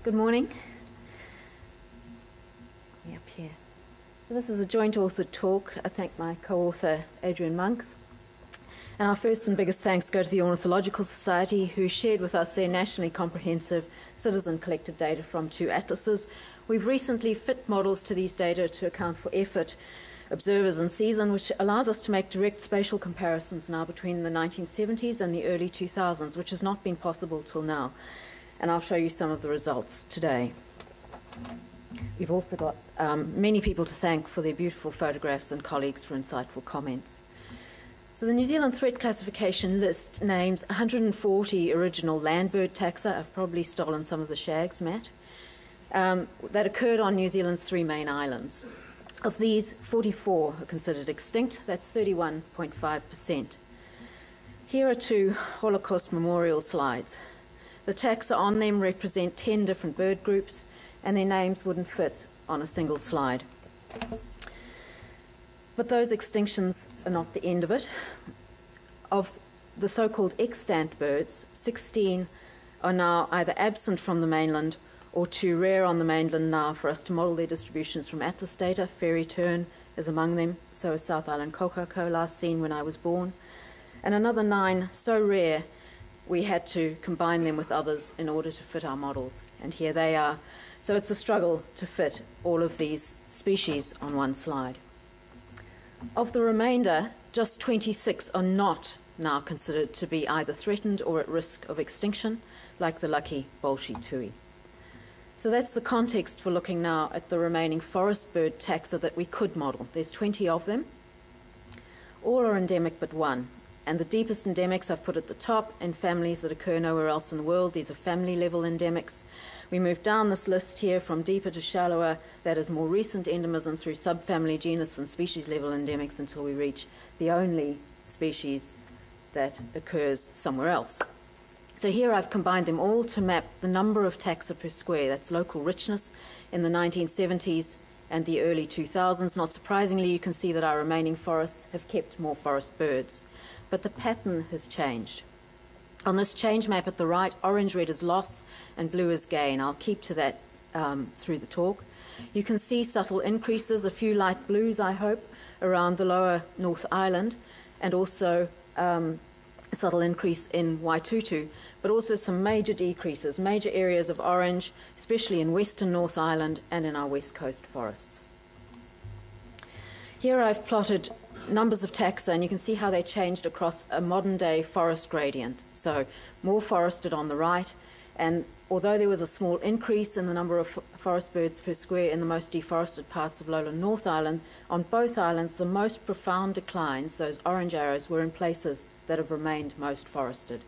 Good morning. Up here. So this is a joint authored talk. I thank my co-author Adrian Monks. And our first and biggest thanks go to the Ornithological Society, who shared with us their nationally comprehensive citizen-collected data from 2 atlases. We've recently fit models to these data to account for effort, observers and season, which allows us to make direct spatial comparisons now between the 1970s and the early 2000s, which has not been possible till now. And I'll show you some of the results today. We've also got many people to thank for their beautiful photographs and colleagues for insightful comments. So the New Zealand Threat Classification list names 140 original land bird taxa. I've probably stolen some of the shags, Matt, that occurred on New Zealand's 3 main islands. Of these, 44 are considered extinct. That's 31.5%. Here are 2 Holocaust memorial slides. The taxa on them represent 10 different bird groups, and their names wouldn't fit on a single slide. But those extinctions are not the end of it. Of the so-called extant birds, 16 are now either absent from the mainland or too rare on the mainland now for us to model their distributions from atlas data. Fairy tern is among them, so is South Island kokako, last seen when I was born. And another 9 so rare we had to combine them with others in order to fit our models. And here they are. So it's a struggle to fit all of these species on one slide. Of the remainder, just 26 are not now considered to be either threatened or at risk of extinction, like the lucky bolshy tui. So that's the context for looking now at the remaining forest bird taxa that we could model. There's 20 of them. All are endemic but 1. And the deepest endemics I've put at the top in families that occur nowhere else in the world. These are family-level endemics. We move down this list here from deeper to shallower, that is more recent endemism, through subfamily, genus, and species-level endemics until we reach the only species that occurs somewhere else. So here I've combined them all to map the number of taxa per square. That's local richness in the 1970s and the early 2000s. Not surprisingly, you can see that our remaining forests have kept more forest birds. But the pattern has changed. On this change map at the right, orange-red is loss and blue is gain. I'll keep to that through the talk. You can see subtle increases, a few light blues, I hope, around the lower North Island, and also a subtle increase in Waitutu, but also some major decreases, major areas of orange, especially in western North Island and in our west coast forests. Here I've plotted numbers of taxa, and you can see how they changed across a modern-day forest gradient. So more forested on the right, and although there was a small increase in the number of forest birds per square in the most deforested parts of lowland North Island, on both islands the most profound declines, those orange arrows, were in places that have remained most forested.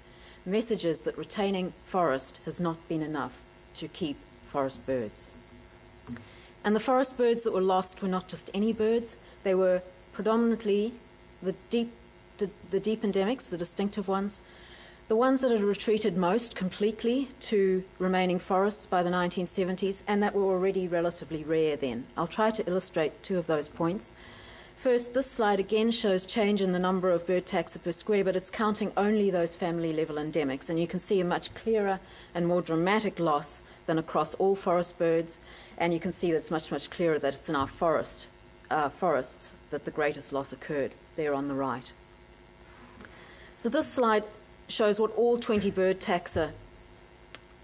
Messages that retaining forest has not been enough to keep forest birds. And the forest birds that were lost were not just any birds, they were predominantly the deep endemics, the distinctive ones, the ones that had retreated most completely to remaining forests by the 1970s, and that were already relatively rare then. I'll try to illustrate 2 of those points. First, this slide again shows change in the number of bird taxa per square, but it's counting only those family-level endemics, and you can see a much clearer and more dramatic loss than across all forest birds, and you can see that it's much, much clearer that it's in our forests that the greatest loss occurred, there on the right. So this slide shows what all 20 bird taxa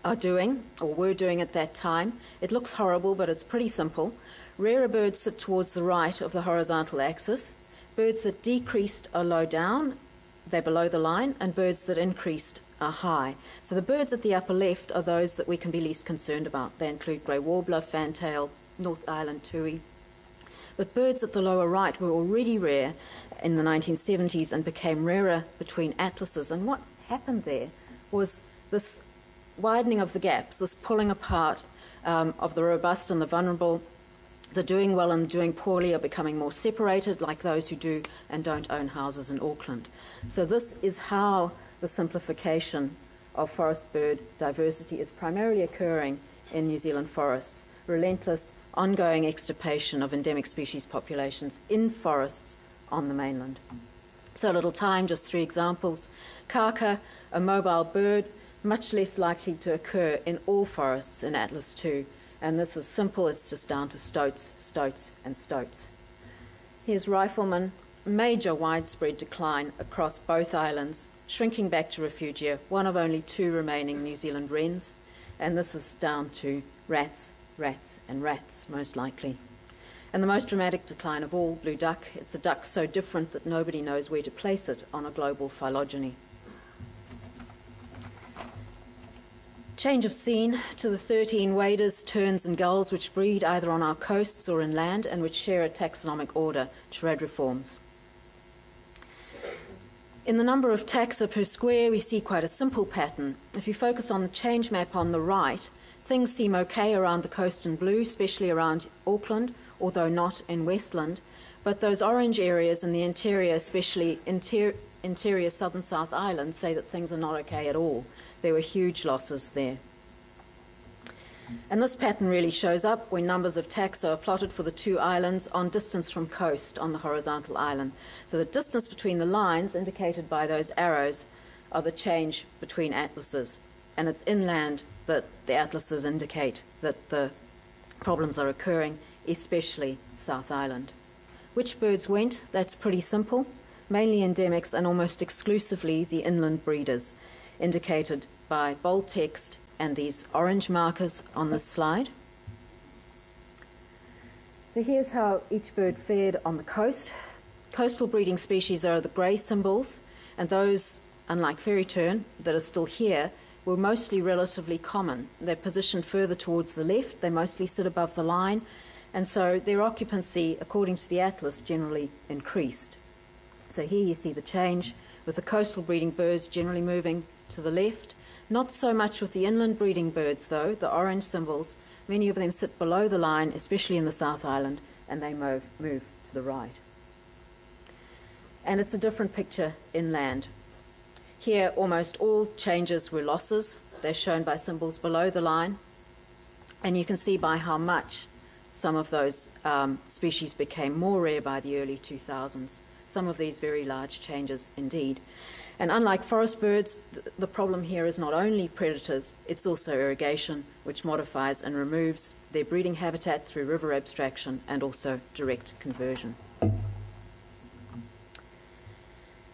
are doing, or were doing at that time. It looks horrible, but it's pretty simple. Rarer birds sit towards the right of the horizontal axis. Birds that decreased are low down, they're below the line, and birds that increased are high. So the birds at the upper left are those that we can be least concerned about. They include grey warbler, fantail, North Island tui. But birds at the lower right were already rare in the 1970s and became rarer between atlases. And what happened there was this widening of the gaps, this pulling apart of the robust and the vulnerable. The doing well and the doing poorly are becoming more separated, like those who do and don't own houses in Auckland. So this is how the simplification of forest bird diversity is primarily occurring in New Zealand forests. Relentless, ongoing extirpation of endemic species populations in forests on the mainland. So a little time, just 3 examples. Kaka, a mobile bird much less likely to occur in all forests in Atlas 2. And this is simple, it's just down to stoats, stoats, and stoats. Here's Rifleman, major widespread decline across both islands, shrinking back to refugia, one of only 2 remaining New Zealand wrens, and this is down to rats, rats, and rats, most likely. And the most dramatic decline of all, blue duck. It's a duck so different that nobody knows where to place it on a global phylogeny. Change of scene to the 13 waders, terns and gulls which breed either on our coasts or inland and which share a taxonomic order, terradriforms. In the number of taxa per square, we see quite a simple pattern. If you focus on the change map on the right, things seem okay around the coast in blue, especially around Auckland, although not in Westland. But those orange areas in the interior, especially interior southern South Island, say that things are not okay at all. There were huge losses there. And this pattern really shows up when numbers of taxa are plotted for the 2 islands on distance from coast on the horizontal island. So the distance between the lines indicated by those arrows are the change between atlases. And it's inland that the atlases indicate that the problems are occurring, especially South Island. Which birds went? That's pretty simple. Mainly endemics and almost exclusively the inland breeders, indicated by bold text and these orange markers on this slide. So here's how each bird fared on the coast. Coastal breeding species are the grey symbols, and those, unlike fairy tern, that are still here, were mostly relatively common. They're positioned further towards the left, they mostly sit above the line, and so their occupancy, according to the atlas, generally increased. So here you see the change, with the coastal breeding birds generally moving to the left. Not so much with the inland breeding birds, though, the orange symbols. Many of them sit below the line, especially in the South Island, and they move to the right. And it's a different picture inland. Here, almost all changes were losses. They're shown by symbols below the line, and you can see by how much some of those species became more rare by the early 2000s. Some of these very large changes indeed. And unlike forest birds, the problem here is not only predators, it's also irrigation, which modifies and removes their breeding habitat through river abstraction and also direct conversion.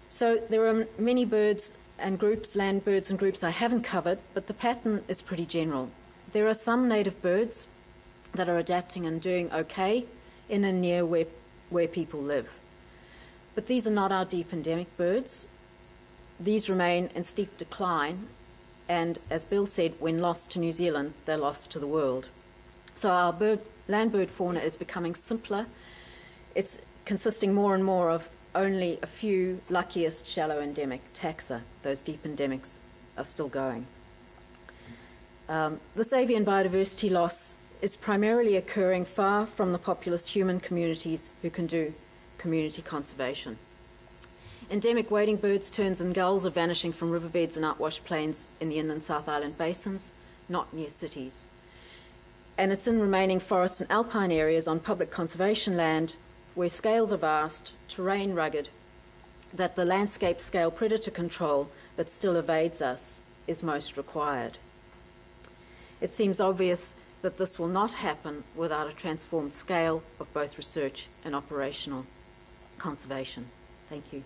So there are many birds and groups, land birds and groups I haven't covered, but the pattern is pretty general. There are some native birds that are adapting and doing okay in and near where people live. But these are not our deep endemic birds. These remain in steep decline, and as Bill said, when lost to New Zealand, they're lost to the world. So our land bird fauna is becoming simpler. It's consisting more and more of only a few luckiest shallow endemic taxa. Those deep endemics are still going. This avian biodiversity loss is primarily occurring far from the populous human communities who can do community conservation. Endemic wading birds, terns and gulls are vanishing from riverbeds and outwash plains in the inland South Island basins, not near cities. And it's in remaining forests and alpine areas on public conservation land where scales are vast, terrain rugged, that the landscape scale predator control that still evades us is most required. It seems obvious that this will not happen without a transformed scale of both research and operational conservation. Thank you.